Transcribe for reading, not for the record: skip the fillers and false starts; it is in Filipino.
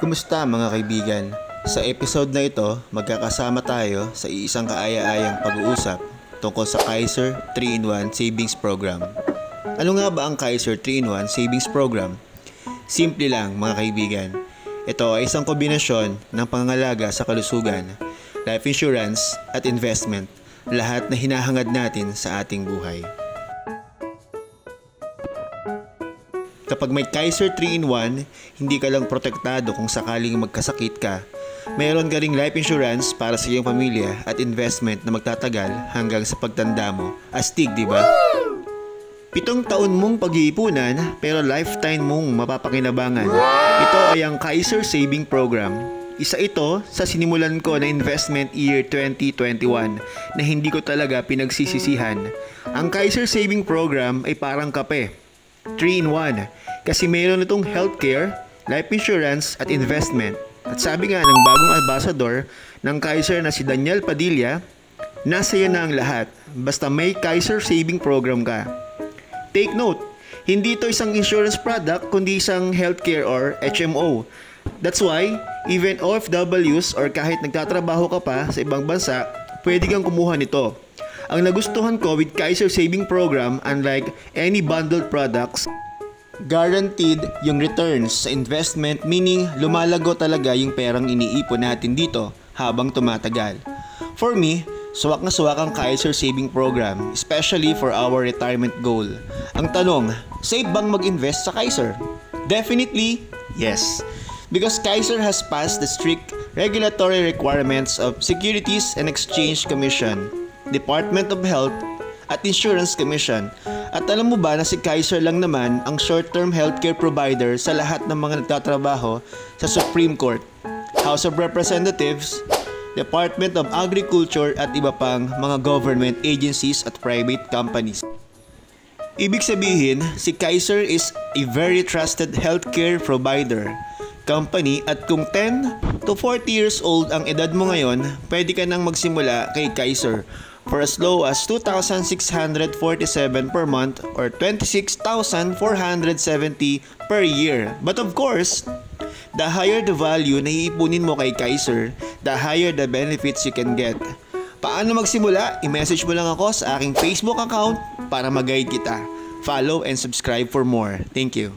Kumusta mga kaibigan? Sa episode na ito, magkakasama tayo sa isang kaaya-ayang pag-uusap tungkol sa Kaiser 3-in-1 Savings Program. Ano nga ba ang Kaiser 3-in-1 Savings Program? Simple lang mga kaibigan. Ito ay isang kombinasyon ng pangangalaga sa kalusugan, life insurance at investment, lahat na hinahangad natin sa ating buhay. Kapag may Kaiser 3-in-1, hindi ka lang protektado kung sakaling magkasakit ka. Mayroon ka ring life insurance para sa iyong pamilya at investment na magtatagal hanggang sa pagtanda mo. Astig, di ba? 7 taon mong pag-iipunan pero lifetime mong mapapakinabangan. Ito ay ang Kaiser Saving Program. Isa ito sa sinimulan ko na investment year 2021 na hindi ko talaga pinagsisisihan. Ang Kaiser Saving Program ay parang kape. 3-in-1 kasi mayroon itong healthcare, life insurance at investment. At sabi nga ng bagong ambassador ng Kaiser na si Daniel Padilla, nasa iyo na ang lahat basta may Kaiser Saving Program ka. Take note, hindi ito isang insurance product kundi isang healthcare or HMO. That's why even OFWs or kahit nagtatrabaho ka pa sa ibang bansa, pwede kang kumuha nito. Ang nagustuhan ko with Kaiser Saving Program, unlike any bundled products, guaranteed yung returns sa investment, meaning lumalago talaga yung perang iniipon natin dito habang tumatagal. For me, suwak na suwak ang Kaiser Saving Program, especially for our retirement goal. Ang tanong, safe bang mag-invest sa Kaiser? Definitely, yes. Because Kaiser has passed the strict regulatory requirements of Securities and Exchange Commission, Department of Health at Insurance Commission. At alam mo ba na si Kaiser lang naman ang short-term healthcare provider sa lahat ng mga nagtatrabaho sa Supreme Court, House of Representatives, Department of Agriculture at iba pang mga government agencies at private companies. Ibig sabihin, si Kaiser is a very trusted healthcare provider company at kung 10 to 40 years old ang edad mo ngayon, pwede ka nang magsimula kay Kaiser for as low as 2,647 per month or 26,470 per year. But of course, the higher the value na iipunin mo kay Kaiser, the higher the benefits you can get. Paano magsimula? I-message mo lang ako sa aking Facebook account para mag-guide kita. Follow and subscribe for more. Thank you.